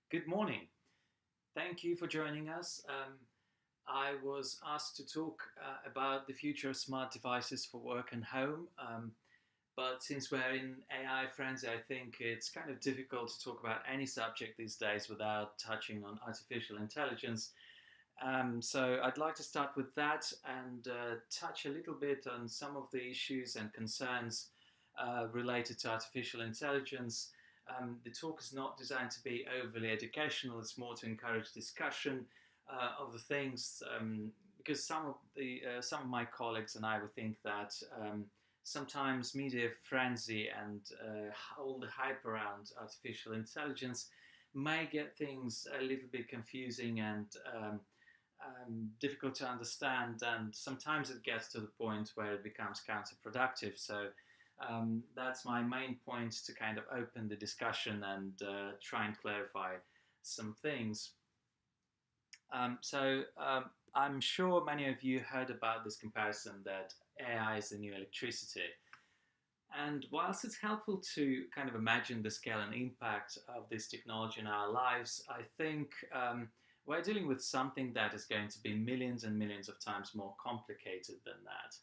Good morning. Thank you for joining us. I was asked to talk about the future of smart devices for work and home. But since we're in AI frenzy, I think it's kind of difficult to talk about any subject these days without touching on artificial intelligence. So I'd like to start with that and touch a little bit on some of the issues and concerns related to artificial intelligence. The talk is not designed to be overly educational. It's more to encourage discussion of the things, because some of my colleagues and I would think that sometimes media frenzy and all the hype around artificial intelligence may get things a little bit confusing and difficult to understand, and sometimes it gets to the point where it becomes counterproductive. So that's my main point, to kind of open the discussion and try and clarify some things. I'm sure many of you heard about this comparison that AI is the new electricity. And whilst it's helpful to kind of imagine the scale and impact of this technology in our lives, I think we're dealing with something that is going to be millions and millions of times more complicated than that.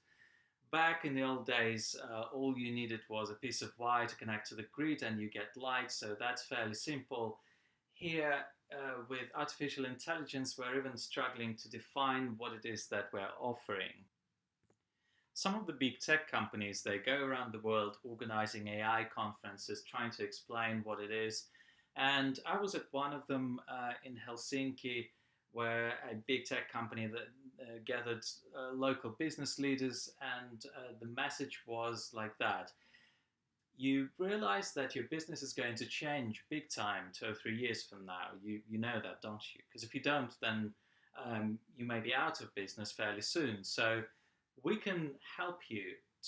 Back in the old days, all you needed was a piece of wire to connect to the grid and you get light, so that's fairly simple. Here, with artificial intelligence, we're even struggling to define what it is that we're offering. Some of the big tech companies, they go around the world organizing AI conferences, trying to explain what it is. And I was at one of them in Helsinki, where a big tech company that gathered local business leaders, and the message was like that. You realize that your business is going to change big time 2 or 3 years from now. You know that, don't you? Because if you don't, then you may be out of business fairly soon. So we can help you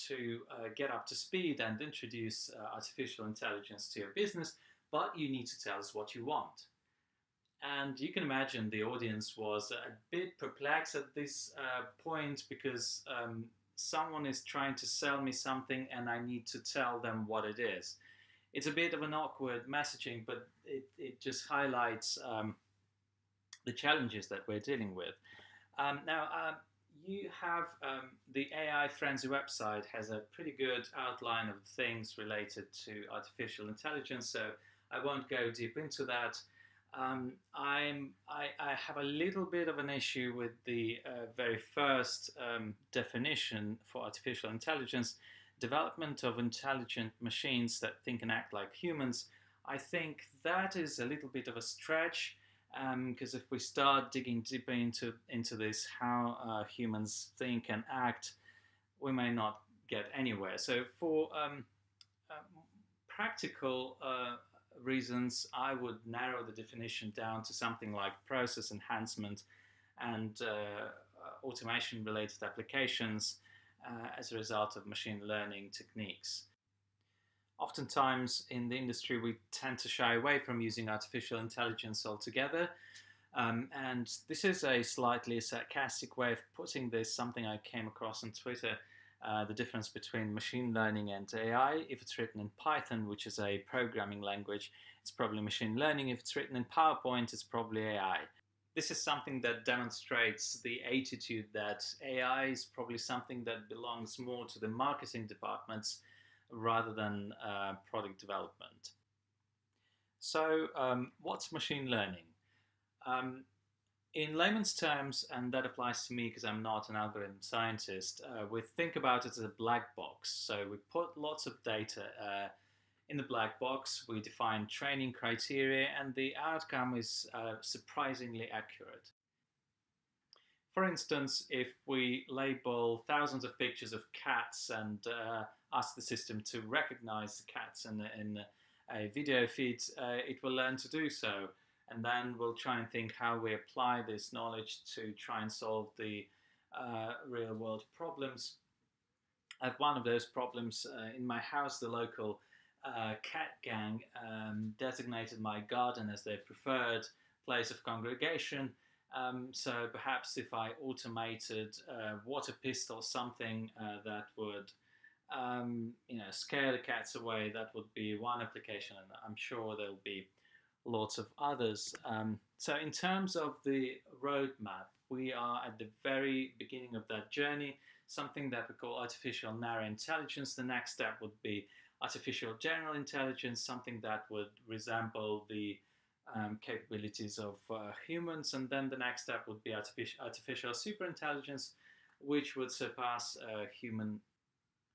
to get up to speed and introduce artificial intelligence to your business, but you need to tell us what you want. And you can imagine the audience was a bit perplexed at this point, because someone is trying to sell me something and I need to tell them what it is. It's a bit of an awkward messaging, but it just highlights the challenges that we're dealing with. Now, you have the AI Frenzy website has a pretty good outline of things related to artificial intelligence, so I won't go deep into that. I have a little bit of an issue with the very first definition for artificial intelligence: development of intelligent machines that think and act like humans. I think that is a little bit of a stretch, because if we start digging deeper into this, how humans think and act, we may not get anywhere. So for practical reasons, I would narrow the definition down to something like process enhancement and automation related applications as a result of machine learning techniques. Oftentimes in the industry, we tend to shy away from using artificial intelligence altogether. And this is a slightly sarcastic way of putting this, something I came across on Twitter. The difference between machine learning and AI: if it's written in Python, which is a programming language, it's probably machine learning. If it's written in PowerPoint, it's probably AI. This is something that demonstrates the attitude that AI is probably something that belongs more to the marketing departments rather than product development. So what's machine learning? In layman's terms, and that applies to me because I'm not an algorithm scientist, we think about it as a black box. So we put lots of data in the black box, we define training criteria, and the outcome is surprisingly accurate. For instance, if we label thousands of pictures of cats and ask the system to recognize the cats in a video feed, it will learn to do so. And then we'll try and think how we apply this knowledge to try and solve the real world problems. I have one of those problems in my house. The local cat gang designated my garden as their preferred place of congregation. So perhaps if I automated water pistol, something that would scare the cats away, that would be one application, and I'm sure there'll be lots of others. So in terms of the roadmap, we are at the very beginning of that journey, something that we call artificial narrow intelligence. The next step would be artificial general intelligence, something that would resemble the capabilities of humans. And then the next step would be artificial superintelligence, which would surpass human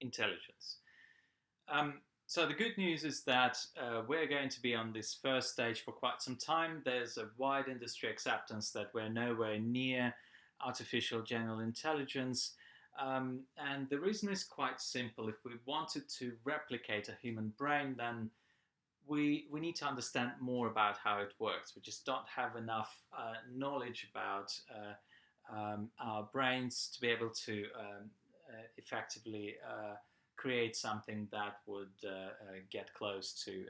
intelligence. So the good news is that we're going to be on this first stage for quite some time. There's a wide industry acceptance that we're nowhere near artificial general intelligence. And the reason is quite simple. If we wanted to replicate a human brain, then we need to understand more about how it works. We just don't have enough knowledge about our brains to be able to effectively create something that would get close to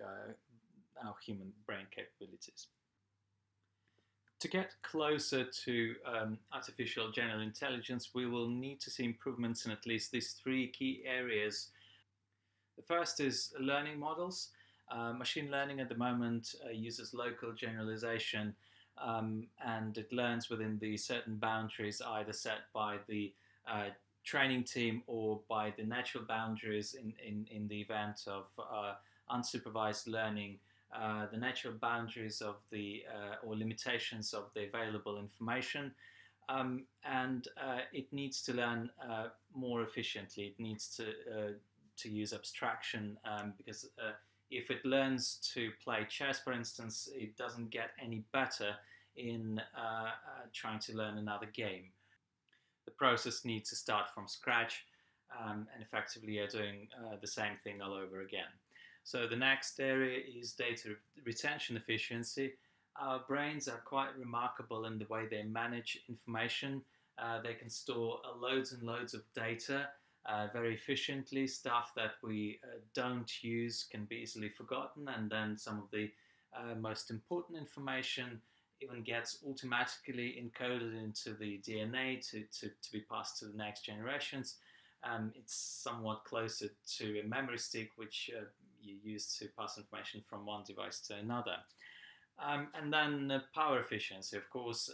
our human brain capabilities. To get closer to artificial general intelligence, we will need to see improvements in at least these three key areas. The first is learning models. Machine learning at the moment uses local generalization, and it learns within the certain boundaries either set by the training team or by the natural boundaries in the event of unsupervised learning, the natural boundaries of the or limitations of the available information, and it needs to learn more efficiently. It needs to use abstraction, because if it learns to play chess, for instance, it doesn't get any better in trying to learn another game. The process needs to start from scratch, and effectively are doing the same thing all over again. So the next area is data retention efficiency. Our brains are quite remarkable in the way they manage information. They can store loads and loads of data very efficiently. Stuff that we don't use can be easily forgotten, and then some of the most important information even gets automatically encoded into the DNA to be passed to the next generations. It's somewhat closer to a memory stick, which you use to pass information from one device to another. And then power efficiency, of course,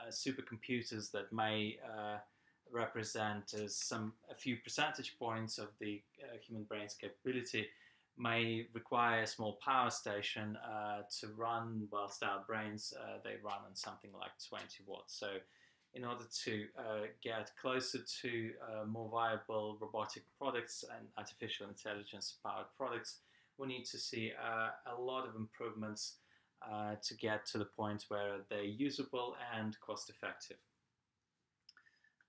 supercomputers that may represent a few percentage points of the human brain's capability may require a small power station to run, whilst our brains, they run on something like 20 watts. So in order to get closer to more viable robotic products and artificial intelligence powered products, we need to see a lot of improvements to get to the point where they're usable and cost effective.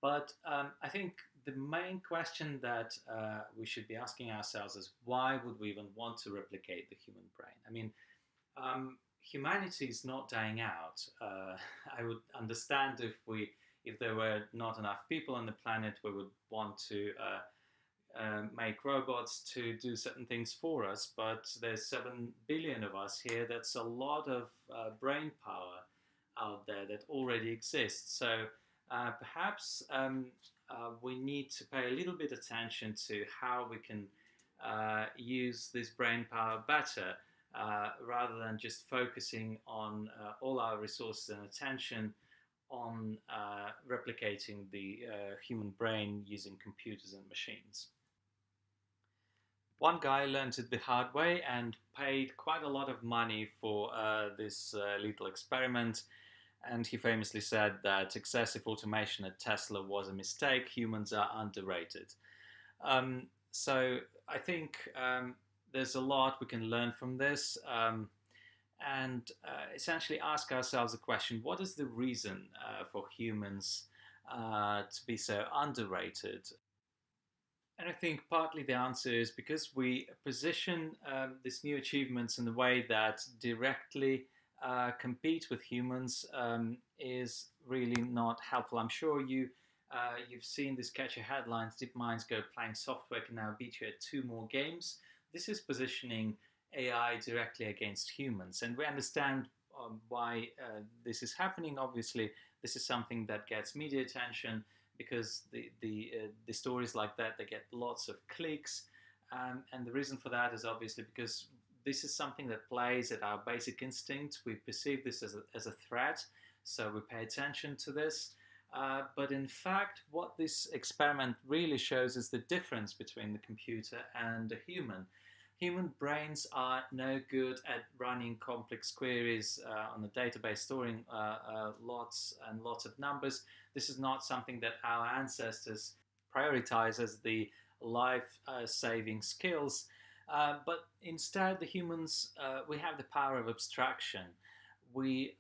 But I think the main question that we should be asking ourselves is, why would we even want to replicate the human brain? I mean, humanity is not dying out. I would understand if there were not enough people on the planet, we would want to make robots to do certain things for us. But there's 7 billion of us here. That's a lot of brain power out there that already exists. So perhaps we need to pay a little bit attention to how we can use this brain power better, rather than just focusing on all our resources and attention on replicating the human brain using computers and machines. One guy learned it the hard way and paid quite a lot of money for this little experiment. And he famously said that excessive automation at Tesla was a mistake. Humans are underrated. So I think there's a lot we can learn from this, and essentially ask ourselves the question: what is the reason for humans to be so underrated? And I think partly the answer is because we position these new achievements in a way that directly compete with humans is really not helpful. I'm sure you've seen this catchy headlines: DeepMind's Go playing software can now beat you at 2 more games. This is positioning AI directly against humans, and we understand why this is happening. Obviously, this is something that gets media attention because the stories like that, they get lots of clicks, and the reason for that is obviously because this is something that plays at our basic instinct. We perceive this as a threat, so we pay attention to this. But in fact, what this experiment really shows is the difference between the computer and a human. Human brains are no good at running complex queries on the database, storing lots and lots of numbers. This is not something that our ancestors prioritize as the life-saving skills. But instead, the humans, we have the power of abstraction. We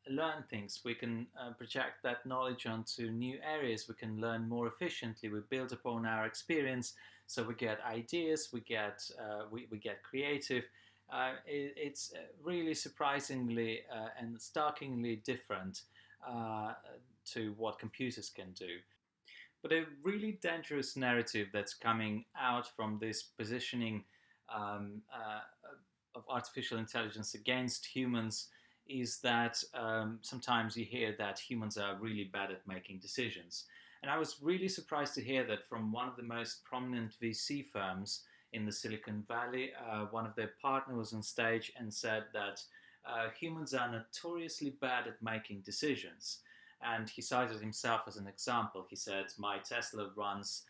learn things. We can project that knowledge onto new areas. We can learn more efficiently. We build upon our experience, so we get ideas. We get creative. It's really surprisingly and starkingly different to what computers can do. But a really dangerous narrative that's coming out from this positioning of artificial intelligence against humans is that sometimes you hear that humans are really bad at making decisions. And I was really surprised to hear that from one of the most prominent VC firms in the Silicon Valley. One of their partners was on stage and said that humans are notoriously bad at making decisions. And he cited himself as an example. He said, "My Tesla runs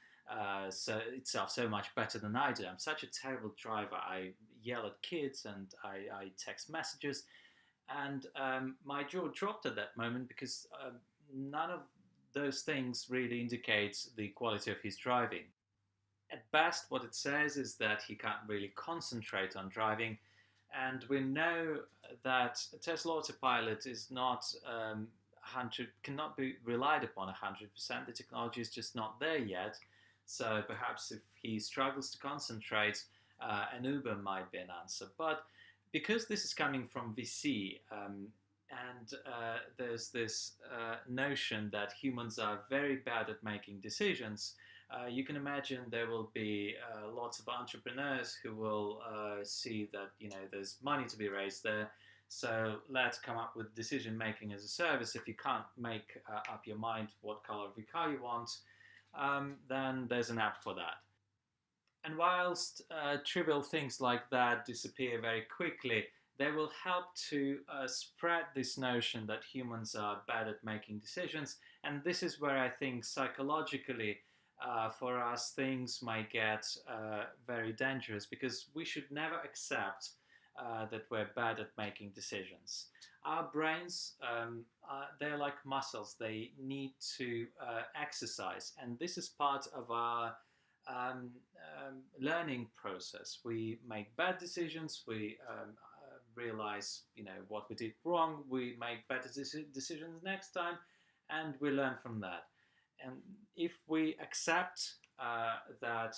itself so much better than I do. I'm such a terrible driver. I yell at kids and I text messages." And my jaw dropped at that moment because none of those things really indicate the quality of his driving. At best, what it says is that he can't really concentrate on driving. And we know that Tesla Autopilot is not 100, cannot be relied upon 100%. The technology is just not there yet. So perhaps if he struggles to concentrate, an Uber might be an answer. But because this is coming from VC, and there's this notion that humans are very bad at making decisions, you can imagine there will be lots of entrepreneurs who will see that there's money to be raised there. So let's come up with decision making as a service. If you can't make up your mind what color of your car you want, then there's an app for that. And whilst trivial things like that disappear very quickly, they will help to spread this notion that humans are bad at making decisions. And this is where I think psychologically, for us, things might get very dangerous, because we should never accept that we're bad at making decisions. Our brains, they're like muscles. They need to exercise. And this is part of our learning process. We make bad decisions. We realize, what we did wrong. We make better decisions next time, and we learn from that. And if we accept that,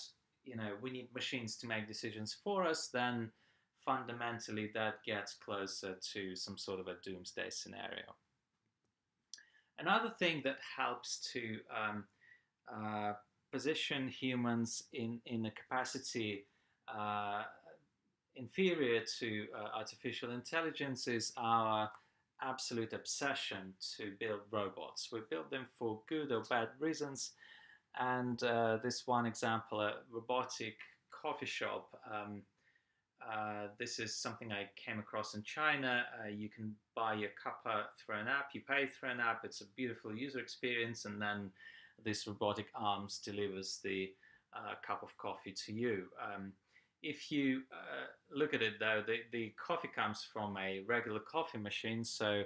we need machines to make decisions for us, then fundamentally that gets closer to some sort of a doomsday scenario. Another thing that helps to position humans in a capacity inferior to artificial intelligence is our absolute obsession to build robots. We build them for good or bad reasons. And this one example, a robotic coffee shop. This is something I came across in China. You can buy your cuppa through an app. You pay through an app. It's a beautiful user experience, and then this robotic arms delivers the cup of coffee to you. If you look at it, though, the coffee comes from a regular coffee machine, so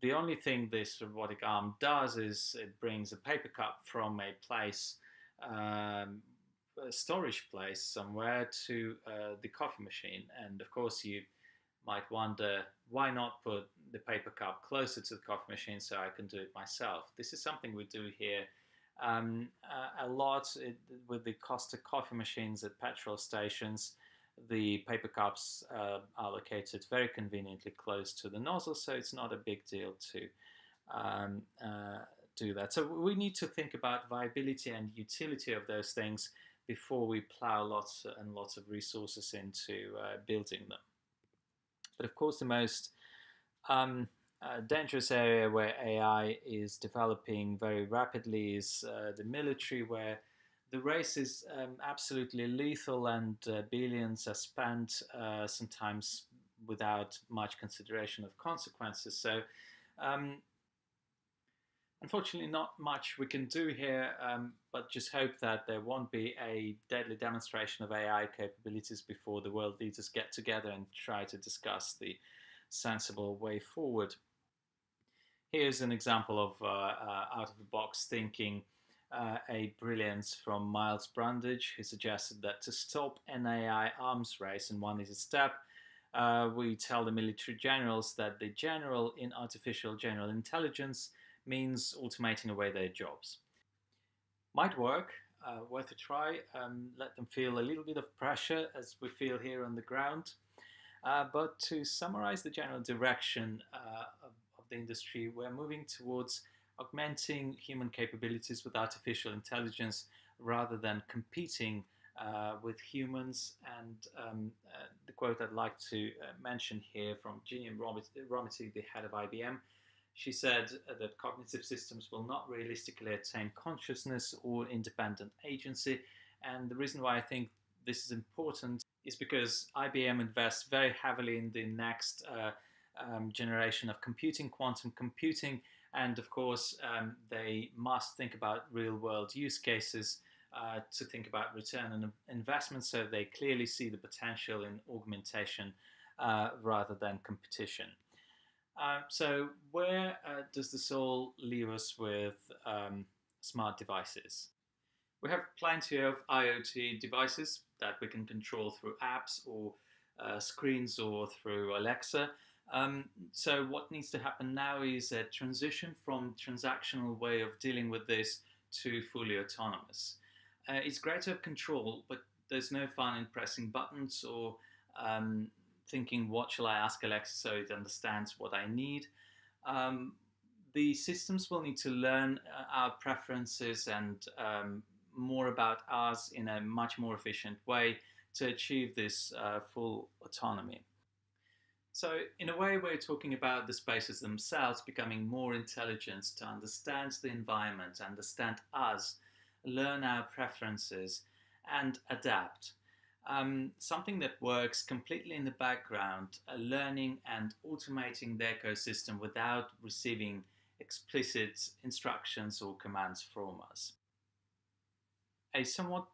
the only thing this robotic arm does is it brings a paper cup from a place, a storage place somewhere, to the coffee machine. And of course, you might wonder, why not put the paper cup closer to the coffee machine so I can do it myself? This is something we do here a lot with the Costa coffee machines at petrol stations. The paper cups are located very conveniently close to the nozzle, so it's not a big deal to do that. So we need to think about viability and utility of those things before we plow lots and lots of resources into building them. But of course, the most dangerous area where AI is developing very rapidly is the military, where The race is absolutely lethal, and billions are spent, sometimes without much consideration of consequences. So, um, unfortunately, not much we can do here, but just hope that there won't be a deadly demonstration of AI capabilities before the world leaders get together and try to discuss the sensible way forward. Here's an example of out of the box thinking. A brilliance from Miles Brundage, who suggested that to stop an AI arms race in one easy step, we tell the military generals that the general in artificial general intelligence means automating away their jobs. Might work, worth a try. Let them feel a little bit of pressure as we feel here on the ground. But to summarize the general direction of the industry, we're moving towards augmenting human capabilities with artificial intelligence rather than competing with humans. And the quote I'd like to mention here from Gillian Rometty, the head of IBM, she said that cognitive systems will not realistically attain consciousness or independent agency. And the reason why I think this is important is because IBM invests very heavily in the next generation of computing, quantum computing, and of course, they must think about real world use cases to think about return on investment. So they clearly see the potential in augmentation rather than competition. So where does this all leave us with smart devices? We have plenty of IoT devices that we can control through apps or screens or through Alexa. So what needs to happen now is a transition from transactional way of dealing with this to fully autonomous. It's great to have control, but there's no fun in pressing buttons or thinking, what shall I ask Alexa so it understands what I need. The systems will need to learn our preferences and more about us in a much more efficient way to achieve this full autonomy. So, in a way, we're talking about the spaces themselves becoming more intelligent to understand the environment, understand us, learn our preferences, and adapt. Something that works completely in the background, learning and automating the ecosystem without receiving explicit instructions or commands from us. A somewhat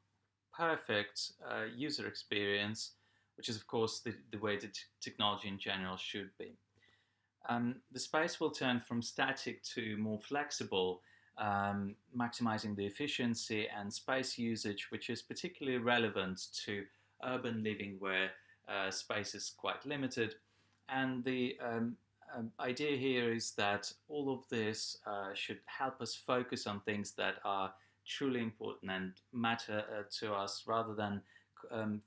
perfect user experience, which is, of course, the way that technology in general should be. The space will turn from static to more flexible, maximizing the efficiency and space usage, which is particularly relevant to urban living where space is quite limited. And the idea here is that all of this should help us focus on things that are truly important and matter to us rather than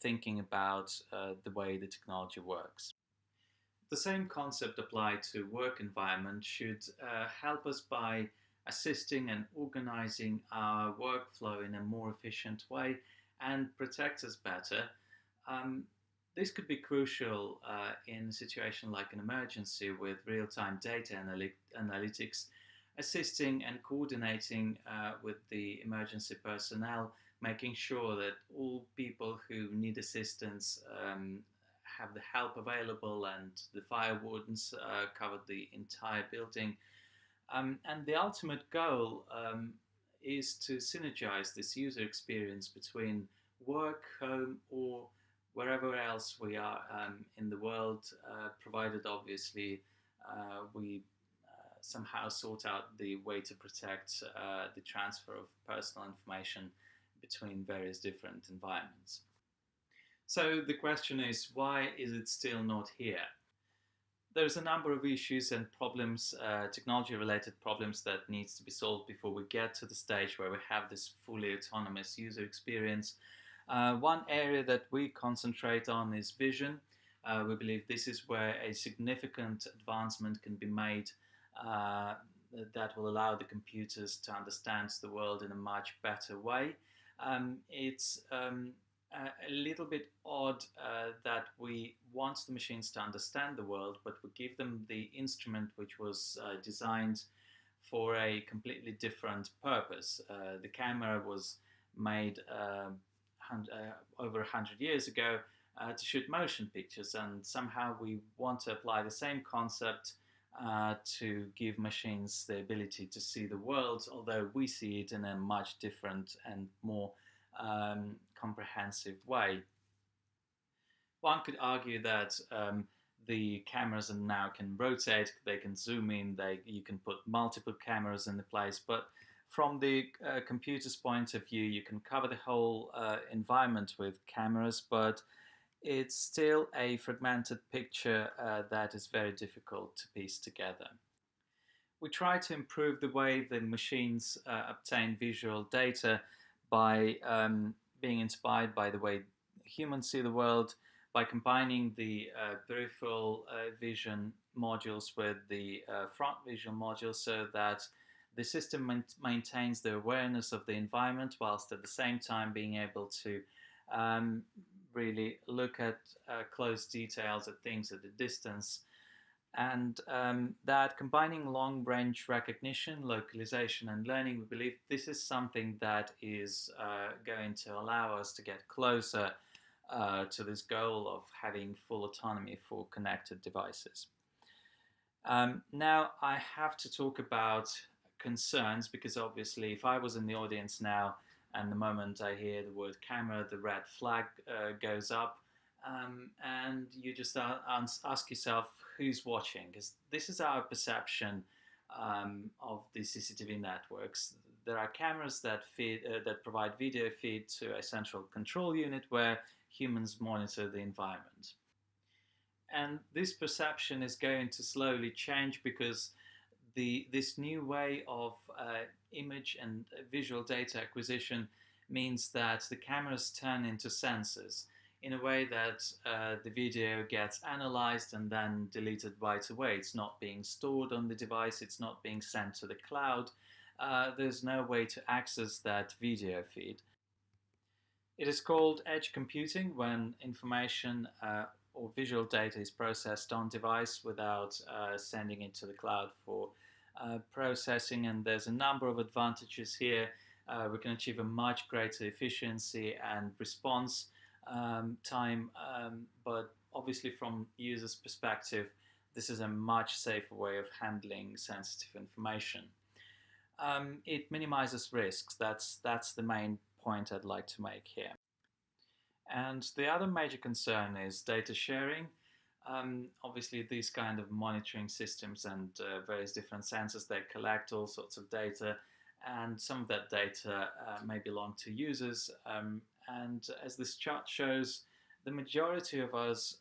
thinking about the way the technology works. The same concept applied to work environment should help us by assisting and organizing our workflow in a more efficient way and protect us better. This could be crucial in a situation like an emergency with real-time data analytics, assisting and coordinating with the emergency personnel, making sure that all people who need assistance have the help available and the fire wardens cover the entire building. And the ultimate goal is to synergize this user experience between work, home, or wherever else we are in the world, provided obviously we somehow sort out the way to protect the transfer of personal information between various different environments. So the question is, why is it still not here? There's a number of issues and problems, technology-related problems that needs to be solved before we get to the stage where we have this fully autonomous user experience. One area that we concentrate on is vision. We believe this is where a significant advancement can be made that will allow the computers to understand the world in a much better way. It's a little bit odd that we want the machines to understand the world, but we give them the instrument which was designed for a completely different purpose. The camera was made over 100 years ago to shoot motion pictures, and somehow we want to apply the same concept to give machines the ability to see the world, although we see it in a much different and more comprehensive way. One could argue that the cameras now can rotate, they can zoom in, you can put multiple cameras in the place, but from the computer's point of view, you can cover the whole environment with cameras, but it's still a fragmented picture that is very difficult to piece together. We try to improve the way the machines obtain visual data by being inspired by the way humans see the world, by combining the peripheral vision modules with the front vision modules, so that the system maintains the awareness of the environment whilst at the same time being able to really look at close details at things at a distance. And that combining long-range recognition, localization, and learning, we believe this is something that is going to allow us to get closer to this goal of having full autonomy for connected devices. Now, I have to talk about concerns, because obviously if I was in the audience now and the moment I hear the word camera, the red flag goes up, and you just ask yourself who's watching, because this is our perception of the CCTV networks. There are cameras that provide video feed to a central control unit where humans monitor the environment. And this perception is going to slowly change, because this new way of image and visual data acquisition means that the cameras turn into sensors in a way that the video gets analyzed and then deleted right away. It's not being stored on the device, it's not being sent to the cloud. There's no way to access that video feed. It is called edge computing when information or visual data is processed on device without sending it to the cloud for processing, and there's a number of advantages here. We can achieve a much greater efficiency and response time, but obviously from users' perspective, this is a much safer way of handling sensitive information. It minimizes risks. That's the main point I'd like to make here. And the other major concern is data sharing. Obviously, these kind of monitoring systems and various different sensors, they collect all sorts of data, and some of that data may belong to users. And as this chart shows, the majority of us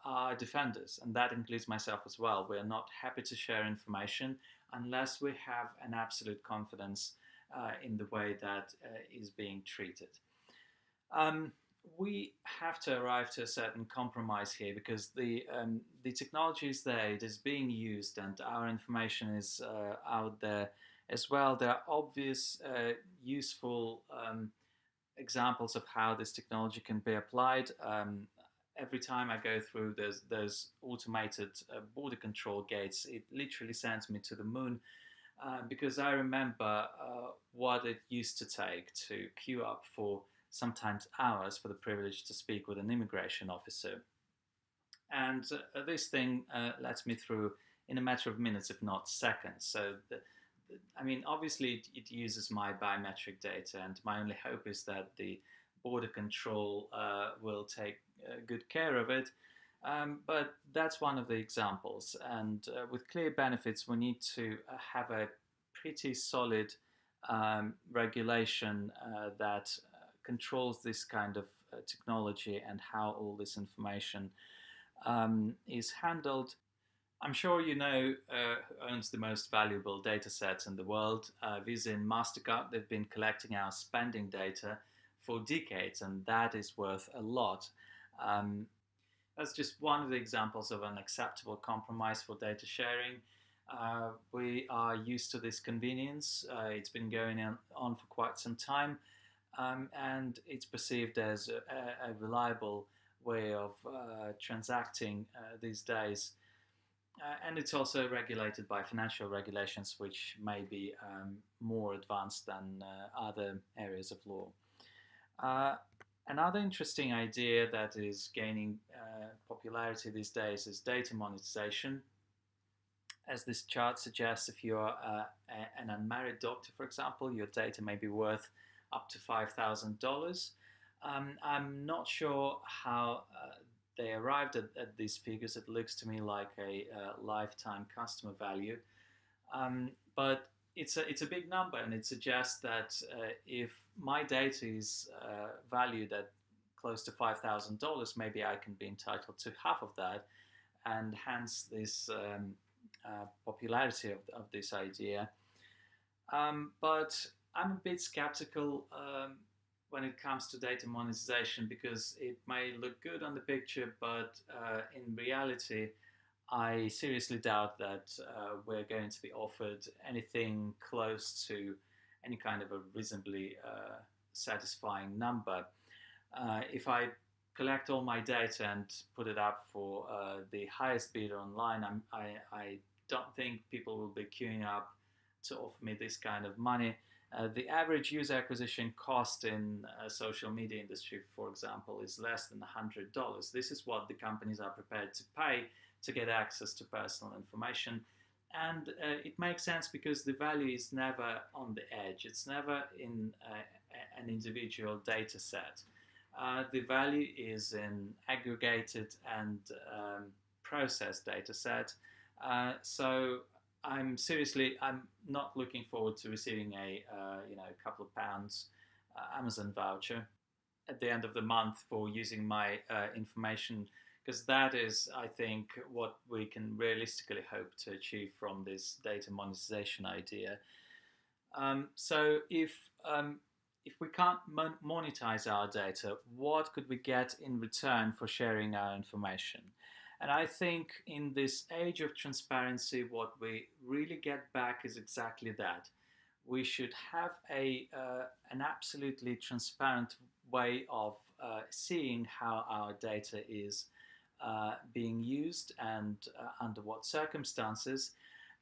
are defenders, and that includes myself as well. We're not happy to share information unless we have an absolute confidence in the way that is being treated. We have to arrive to a certain compromise here, because the technology is there, it is being used, and our information is out there as well. There are obvious, useful examples of how this technology can be applied. Every time I go through those automated border control gates, it literally sends me to the moon, because I remember what it used to take to queue up for sometimes hours for the privilege to speak with an immigration officer. And this thing lets me through in a matter of minutes, if not seconds. So, I mean, obviously it uses my biometric data, and my only hope is that the border control will take good care of it. But that's one of the examples. And with clear benefits, we need to have a pretty solid regulation that controls this kind of technology and how all this information is handled. I'm sure you know who owns the most valuable data sets in the world. Visa and MasterCard, they've been collecting our spending data for decades, and that is worth a lot. That's just one of the examples of an acceptable compromise for data sharing. We are used to this convenience. It's been going on for quite some time. And it's perceived as a reliable way of transacting these days. And it's also regulated by financial regulations, which may be more advanced than other areas of law. Uh, Another interesting idea that is gaining popularity these days is data monetization. As this chart suggests, if you're an unmarried doctor, for example, your data may be worth up to $5,000. I'm not sure how they arrived at these figures. It looks to me like a lifetime customer value, but it's a big number, and it suggests that if my data is valued at close to $5,000, maybe I can be entitled to half of that, and hence this popularity of this idea. But I'm a bit skeptical when it comes to data monetization, because it may look good on the picture, but in reality, I seriously doubt that we're going to be offered anything close to any kind of a reasonably satisfying number. If I collect all my data and put it up for the highest bidder online, I don't think people will be queuing up to offer me this kind of money. The average user acquisition cost in social media industry, for example, is less than $100. This is what the companies are prepared to pay to get access to personal information. And it makes sense because the value is never on the edge. It's never in an individual data set. The value is in aggregated and processed data set. So I'm not looking forward to receiving a couple of pounds Amazon voucher at the end of the month for using my information, because that is, I think, what we can realistically hope to achieve from this data monetization idea. So if we can't monetize our data, what could we get in return for sharing our information? And I think in this age of transparency, what we really get back is exactly that. We should have an absolutely transparent way of seeing how our data is being used and under what circumstances,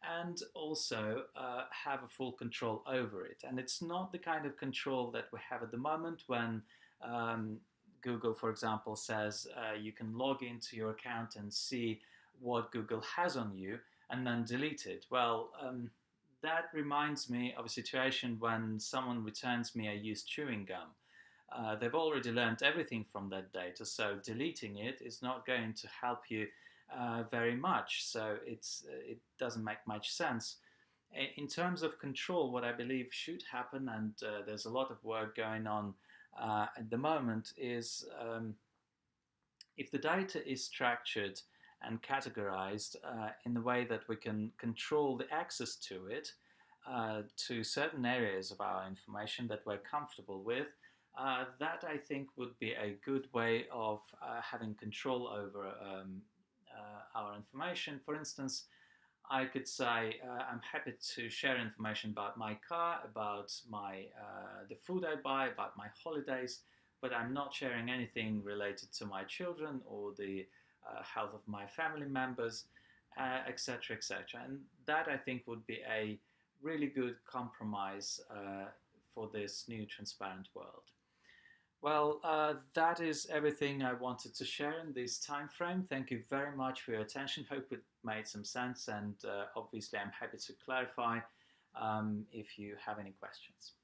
and also have a full control over it. And it's not the kind of control that we have at the moment when Google, for example, says you can log into your account and see what Google has on you and then delete it. Well, that reminds me of a situation when someone returns me a used chewing gum. They've already learned everything from that data, so deleting it is not going to help you very much. So it doesn't make much sense. In terms of control, what I believe should happen, and there's a lot of work going on at the moment, is if the data is structured and categorized in the way that we can control the access to it, to certain areas of our information that we're comfortable with, that I think would be a good way of having control over our information. For instance, I could say I'm happy to share information about my car, about the food I buy, about my holidays, but I'm not sharing anything related to my children or the health of my family members, etc., etc. And that, I think, would be a really good compromise for this new transparent world. Well, that is everything I wanted to share in this time frame. Thank you very much for your attention. Hope it made some sense, and obviously I'm happy to clarify if you have any questions.